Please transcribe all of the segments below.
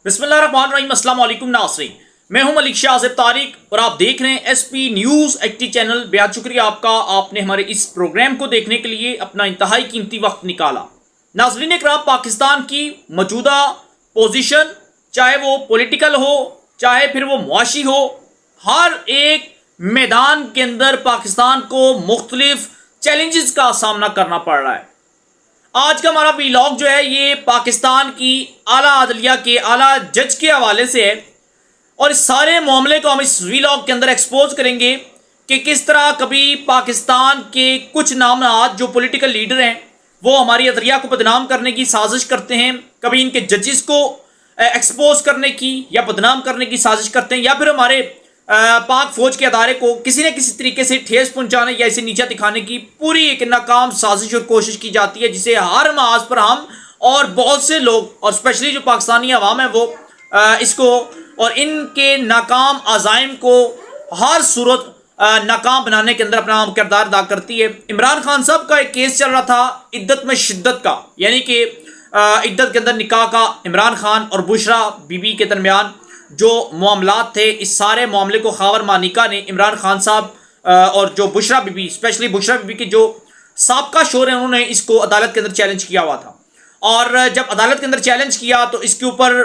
بسم اللہ الرحمن الرحیم۔ السلام علیکم ناظرین، میں ہوں ملک شاہ زیب طارق اور آپ دیکھ رہے ہیں ایس پی نیوز ایچ ڈی چینل۔ بہت شکریہ آپ کا، آپ نے ہمارے اس پروگرام کو دیکھنے کے لیے اپنا انتہائی قیمتی وقت نکالا۔ ناظرین اکرام، پاکستان کی موجودہ پوزیشن، چاہے وہ پولیٹیکل ہو چاہے پھر وہ معاشی ہو، ہر ایک میدان کے اندر پاکستان کو مختلف چیلنجز کا سامنا کرنا پڑ رہا ہے۔ آج کا ہمارا ویلاگ جو ہے یہ پاکستان کی اعلیٰ عدلیہ کے اعلیٰ جج کے حوالے سے ہے، اور اس سارے معاملے کو ہم اس ویلاگ کے اندر ایکسپوز کریں گے کہ کس طرح کبھی پاکستان کے کچھ نامزد جو پولیٹیکل لیڈر ہیں وہ ہماری عدلیہ کو بدنام کرنے کی سازش کرتے ہیں، کبھی ان کے ججز کو ایکسپوز کرنے کی یا بدنام کرنے کی سازش کرتے ہیں، یا پھر ہمارے پاک فوج کے ادارے کو کسی نہ کسی طریقے سے ٹھیس پہنچانے یا اسے نیچا دکھانے کی پوری ایک ناکام سازش اور کوشش کی جاتی ہے، جسے ہر محاذ پر ہم اور بہت سے لوگ اور اسپیشلی جو پاکستانی عوام ہے وہ اس کو اور ان کے ناکام عزائم کو ہر صورت ناکام بنانے کے اندر اپنا کردار ادا کرتی ہے۔ عمران خان صاحب کا ایک کیس چل رہا تھا عدت میں شدت کا، یعنی کہ عدت کے اندر نکاح کا عمران خان اور بشرا بی بی کے درمیان جو معاملات تھے، اس سارے معاملے کو خاور مانیکا نے عمران خان صاحب اور جو بشرا بی بی، اسپیشلی بشرا بی بی کے جو سابقہ شوہر ہیں، انہوں نے اس کو عدالت کے اندر چیلنج کیا ہوا تھا، اور جب عدالت کے اندر چیلنج کیا تو اس کے اوپر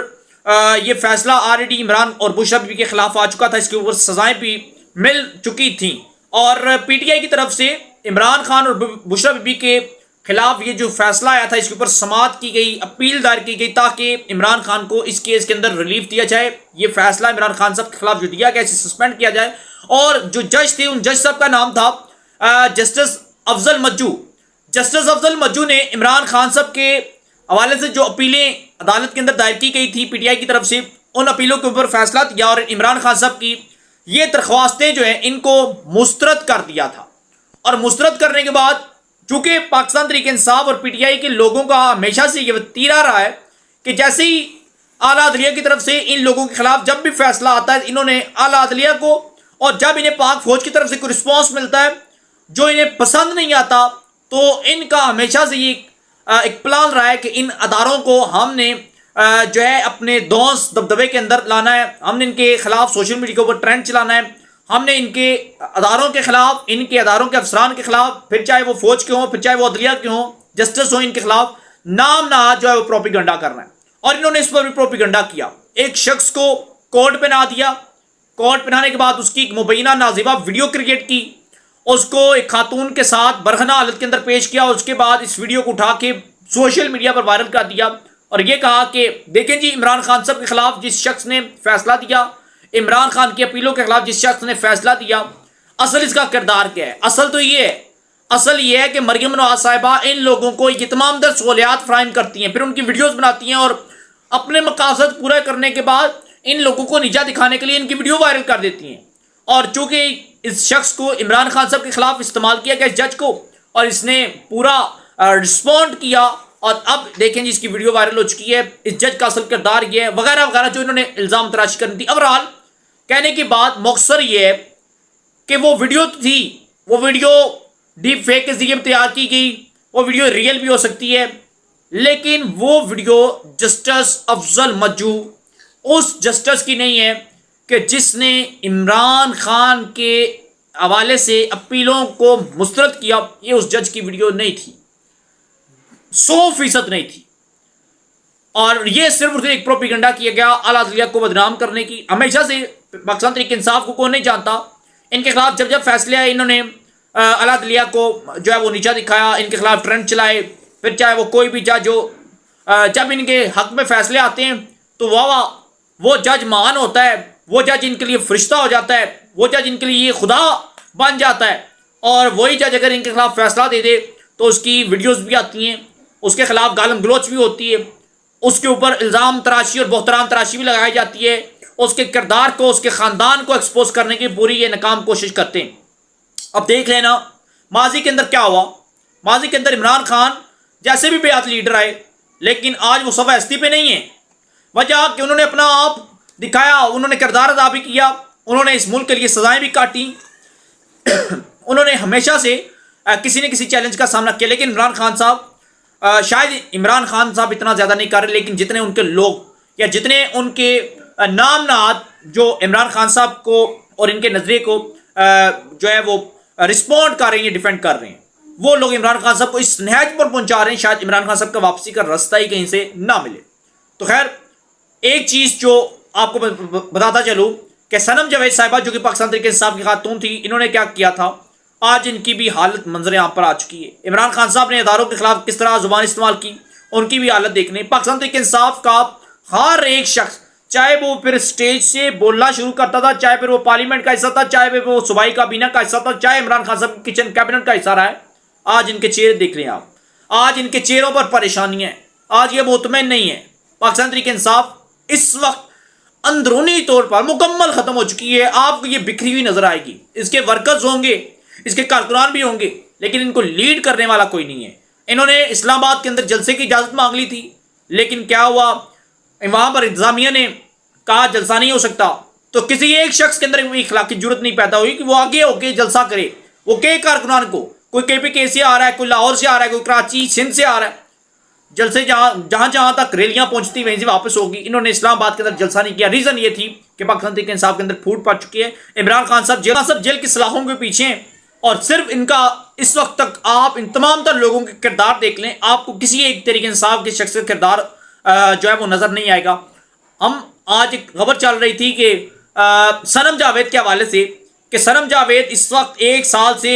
یہ فیصلہ آلریڈی عمران اور بشرا بی بی کے خلاف آ چکا تھا، اس کے اوپر سزائیں بھی مل چکی تھیں، اور پی ٹی آئی کی طرف سے عمران خان اور بشرا بی بی کے خلاف یہ جو فیصلہ آیا تھا، اس کے اوپر سماعت کی گئی، اپیل دائر کی گئی تاکہ عمران خان کو اس کیس کے اندر ریلیف دیا جائے۔ یہ فیصلہ عمران خان صاحب کے خلاف جو دیا گیا، اسے سسپینڈ کیا جائے، اور جو جج تھے ان جج صاحب کا نام تھا جسٹس افضل مجو۔ جسٹس افضل مجو نے عمران خان صاحب کے حوالے سے جو اپیلیں عدالت کے اندر دائر کی گئی تھی پی ٹی آئی کی طرف سے، ان اپیلوں کے اوپر فیصلہ دیا، اور عمران خان صاحب کی یہ درخواستیں جو ہیں ان کو مسترد کر دیا تھا۔ اور مسترد کرنے کے بعد چونکہ پاکستان تحریک انصاف اور پی ٹی آئی کے لوگوں کا ہمیشہ سے یہ وتیرہ رہا ہے کہ جیسے ہی اعلیٰ عدلیہ کی طرف سے ان لوگوں کے خلاف جب بھی فیصلہ آتا ہے، انہوں نے اعلیٰ عدلیہ کو، اور جب انہیں پاک فوج کی طرف سے کوئی رسپانس ملتا ہے جو انہیں پسند نہیں آتا، تو ان کا ہمیشہ سے یہ ایک پلان رہا ہے کہ ان اداروں کو ہم نے جو ہے اپنے دوست دبدبے کے اندر لانا ہے، ہم نے ان کے خلاف سوشل میڈیا کے اوپر ٹرینڈ چلانا ہے، ہم نے ان کے اداروں کے خلاف، ان کے اداروں کے افسران کے خلاف، پھر چاہے وہ فوج کے ہوں، پھر چاہے وہ عدلیہ کے ہوں، جسٹس ہوں، ان کے خلاف نام نہاد جو ہے وہ پروپیگنڈا کرنا ہے۔ اور انہوں نے اس پر بھی پروپیگنڈا کیا، ایک شخص کو کورٹ پہنا دیا، کورٹ پہنانے کے بعد اس کی ایک مبینہ نازیبہ ویڈیو کریٹ کی، اس کو ایک خاتون کے ساتھ برہنہ حالت کے اندر پیش کیا، اور اس کے بعد اس ویڈیو کو اٹھا کے سوشل میڈیا پر وائرل کر دیا، اور یہ کہا کہ دیکھیں جی، عمران خان صاحب کے خلاف جس شخص نے فیصلہ دیا، عمران خان کی اپیلوں کے خلاف جس شخص نے فیصلہ دیا، اصل اس کا کردار کیا ہے؟ اصل تو یہ ہے، اصل یہ ہے کہ مریم نواز صاحبہ ان لوگوں کو یہ تمام در سہولیات فراہم کرتی ہیں، پھر ان کی ویڈیوز بناتی ہیں، اور اپنے مقاصد پورا کرنے کے بعد ان لوگوں کو نیچا دکھانے کے لیے ان کی ویڈیو وائرل کر دیتی ہیں۔ اور چونکہ اس شخص کو عمران خان صاحب کے خلاف استعمال کیا گیا اس جج کو، اور اس نے پورا رسپونڈ کیا، اور اب دیکھیں جی اس کی ویڈیو وائرل ہو چکی ہے، اس جج کا اصل کردار یہ ہے، وغیرہ وغیرہ جو انہوں نے الزام تراشی کرنی تھی۔ ابرحال کہنے کی بات مختصر یہ ہے کہ وہ ویڈیو تھی، وہ ویڈیو ڈیپ فیک کے ذریعے تیار کی گئی، وہ ویڈیو ریئل بھی ہو سکتی ہے، لیکن وہ ویڈیو جسٹس افضل مجو اس جسٹس کی نہیں ہے کہ جس نے عمران خان کے حوالے سے اپیلوں کو مسترد کیا۔ یہ اس جج کی ویڈیو نہیں تھی، 100% نہیں تھی، اور یہ صرف ایک پروپیگنڈا کیا گیا اعلیٰ عدلیہ کو بدنام کرنے کی۔ ہمیشہ سے پاکستان تحریک انصاف کو کون نہیں جانتا، ان کے خلاف جب فیصلے آئے انہوں نے اعلیٰ عدلیہ کو جو ہے وہ نیچا دکھایا، ان کے خلاف ٹرینڈ چلائے، پھر چاہے وہ کوئی بھی جج ہو، جب ان کے حق میں فیصلے آتے ہیں تو وہ جج مہان ہوتا ہے، وہ جج ان کے لیے فرشتہ ہو جاتا ہے، وہ جج ان کے لیے خدا بن جاتا ہے، اور وہی جج اگر ان کے خلاف فیصلہ دے دے تو اس کی ویڈیوز بھی آتی ہیں، اس کے خلاف گالم گلوچ بھی ہوتی ہے، اس کے اوپر الزام تراشی اور بہتران تراشی بھی لگائی جاتی ہے، اس کے کردار کو، اس کے خاندان کو ایکسپوز کرنے کی پوری یہ ناکام کوشش کرتے ہیں۔ اب دیکھ لینا ماضی کے اندر کیا ہوا۔ ماضی کے اندر عمران خان جیسے بھی بیعت لیڈر آئے، لیکن آج وہ صفحہ ہستی پہ نہیں ہے، وجہ کہ انہوں نے اپنا آپ دکھایا، انہوں نے کردار ادا بھی کیا، انہوں نے اس ملک کے لیے سزائیں بھی کاٹی، انہوں نے ہمیشہ سے کسی نہ کسی چیلنج کا سامنا کیا۔ لیکن عمران خان صاحب شاید عمران خان صاحب اتنا زیادہ نہیں کر رہے، لیکن جتنے ان کے لوگ یا جتنے ان کے نام نہاد جو عمران خان صاحب کو اور ان کے نظریے کو جو ہے وہ رسپونڈ کر رہے ہیں، ڈیفینڈ کر رہے ہیں، وہ لوگ عمران خان صاحب کو اس نہج پر پہنچا رہے ہیں، شاید عمران خان صاحب کا واپسی کا راستہ ہی کہیں سے نہ ملے۔ تو خیر ایک چیز جو آپ کو بتاتا چلوں کہ صنم جاوید صاحبہ جو کہ پاکستان تحریک انصاف کی خاتون تھی، انہوں نے کیا کیا تھا، آج ان کی بھی حالت منظر عام پر آ چکی ہے۔ عمران خان صاحب نے اداروں کے خلاف کس طرح زبان استعمال کی، ان کی بھی حالت دیکھنے۔ پاکستان تحریک انصاف کا ہر ایک شخص، چاہے وہ پھر سٹیج سے بولنا شروع کرتا تھا، چاہے پھر وہ پارلیمنٹ کا حصہ تھا، چاہے پھر وہ صوبائی کابینہ کا حصہ تھا، چاہے عمران خان صاحب کچن کیبنٹ کا حصہ رہا ہے، آج ان کے چہرے دیکھ رہے ہیں آپ، آج ان کے چہروں پر پریشانیاں ہیں، آج یہ مطمئن نہیں ہے۔ پاکستان تحریک انصاف اس وقت اندرونی طور پر مکمل ختم ہو چکی ہے، آپ کو یہ بکھری ہوئی نظر آئے گی۔ اس کے ورکرز ہوں گے، اس کے کارکنان بھی ہوں گے، لیکن ان کو لیڈ کرنے والا کوئی نہیں ہے۔ انہوں نے اسلام آباد کے اندر جلسے کی اجازت مانگ لی تھی، لیکن کیا ہوا، وہاں پر انتظامیہ نے کہا جلسہ نہیں ہو سکتا، تو کسی ایک شخص کے اندر اخلاقی جرت نہیں پیدا ہوئی کہ وہ آگے ہو کے جلسہ کرے۔ وہ کئی کارکنان کو، کوئی کے پی کے سے آ رہا ہے، کوئی لاہور سے آ رہا ہے، کوئی کراچی سندھ سے آ رہا ہے، جلسے جہاں تک ریلیاں پہنچتی وہیں سے واپس ہوگی۔ انہوں نے اسلام آباد کے اندر جلسہ نہیں کیا، ریزن یہ تھی کہ پاکستان تحریک انصاف کے اندر پھوٹ پڑ چکی ہے، عمران خان صاحب جیل کی سلاخوں کے پیچھے ہیں، اور صرف ان کا اس وقت تک آپ ان تمام تر لوگوں کے کردار دیکھ لیں، آپ کو کسی ایک تحریک انصاف کے شخص کا کردار جو ہے وہ نظر نہیں آئے گا۔ ہم آج ایک خبر چل رہی تھی کہ صنم جاوید کے حوالے سے کہ صنم جاوید اس وقت 1 سال سے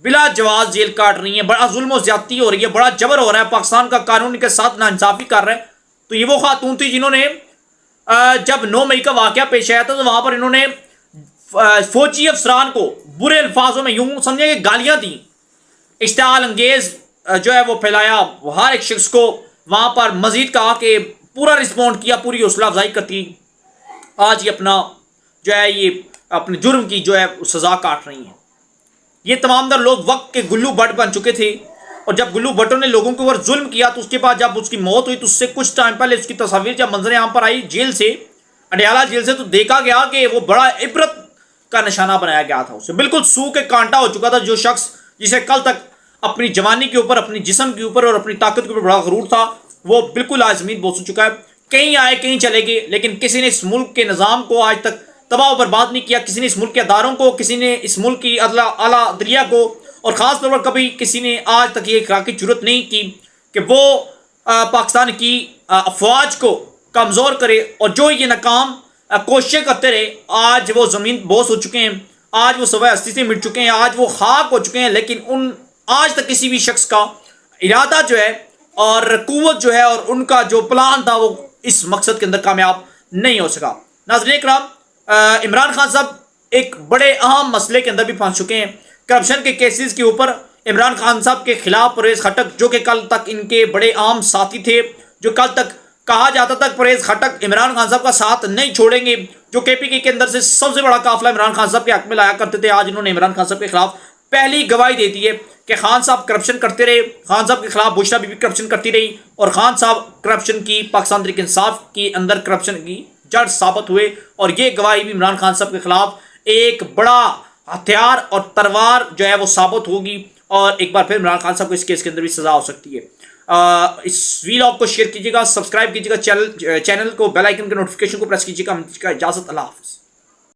بلا جواز جیل کاٹ رہی ہیں، بڑا ظلم و زیادتی ہو رہی ہے، بڑا جبر ہو رہا ہے، پاکستان کا قانون کے ساتھ ناانصافی کر رہا ہے۔ تو یہ وہ خاتون تھی جنہوں نے جب 9 مئی کا واقعہ پیش آیا تھا تو وہاں پر انہوں نے فوجی افسران کو برے الفاظوں میں یوں سمجھے کہ گالیاں دیں، اشتعال انگیز جو ہے وہ پھیلایا، ہر ایک شخص کو وہاں پر مزید کہا کہ پورا رسپونڈ کیا، پوری حوصلہ افزائی کرتی۔ آج یہ اپنا جو ہے یہ اپنے جرم کی جو ہے سزا کاٹ رہی ہیں۔ یہ تمام در لوگ وقت کے گلو بٹ بن چکے تھے، اور جب گلو بٹوں نے لوگوں کے اوپر ظلم کیا تو اس کے بعد جب اس کی موت ہوئی تو اس سے کچھ ٹائم پہلے اس کی تصاویر جب منظر عام پر آئی جیل سے، اڈیالہ جیل سے، تو دیکھا گیا کہ وہ بڑا عبرت کا نشانہ بنایا گیا تھا، اسے بالکل سو کے کانٹا ہو چکا تھا۔ جو شخص جسے کل تک اپنی جوانی کے اوپر، اپنی جسم کے اوپر اور اپنی طاقت کے اوپر بڑا غرور تھا، وہ بالکل آج زمین بوس ہو چکا ہے۔ کہیں آئے کہیں چلے گئے، لیکن کسی نے اس ملک کے نظام کو آج تک تباہ و برباد نہیں کیا، کسی نے اس ملک کے اداروں کو، کسی نے اس ملک کی اعلیٰ عدلیہ کو، اور خاص طور پر کبھی کسی نے آج تک یہ اخلاقی جرت نہیں کی کہ وہ پاکستان کی افواج کو کمزور کرے، اور جو یہ ناکام کوششیں کرتے رہے، آج وہ زمین بوس ہو چکے ہیں، آج وہ سوائے ہستی سے مٹ چکے ہیں، آج وہ خاک ہو چکے ہیں، لیکن ان آج تک کسی بھی شخص کا ارادہ جو ہے اور قوت جو ہے اور ان کا جو پلان تھا وہ اس مقصد کے اندر کامیاب نہیں ہو سکا۔ ناظرین کرام، عمران خان صاحب ایک بڑے اہم مسئلے کے اندر بھی پھنس چکے ہیں، کرپشن کے کیسز کے اوپر۔ عمران خان صاحب کے خلاف پرویز خٹک جو کہ کل تک ان کے بڑے اہم ساتھی تھے، جو کل تک کہا جاتا تھا پرویز خٹک عمران خان صاحب کا ساتھ نہیں چھوڑیں گے، جو کے پی کے اندر سے سب سے بڑا قافلہ عمران خان صاحب کے حق میں لایا کرتے تھے، آج انہوں نے عمران خان صاحب کے خلاف پہلی گواہی دے دی ہے کہ خان صاحب کرپشن کرتے رہے، خان صاحب کے خلاف بشرا بی بی کرپشن کرتی رہی، اور خان صاحب کرپشن کی، پاکستان تحریک انصاف کے اندر کرپشن کی جڑ ثابت ہوئے، اور یہ گواہی بھی عمران خان صاحب کے خلاف ایک بڑا ہتھیار اور تلوار جو ہے وہ ثابت ہوگی، اور ایک بار پھر عمران خان صاحب کو اس کیس کے اندر بھی سزا ہو سکتی ہے۔ اس ویلاگ کو شیئر کیجیے گا، سبسکرائب کیجیے گا چینل کو، بیل آئیکن کے نوٹیفیکیشن کو پریس کیجیے گا۔ اجازت، اللہ حافظ۔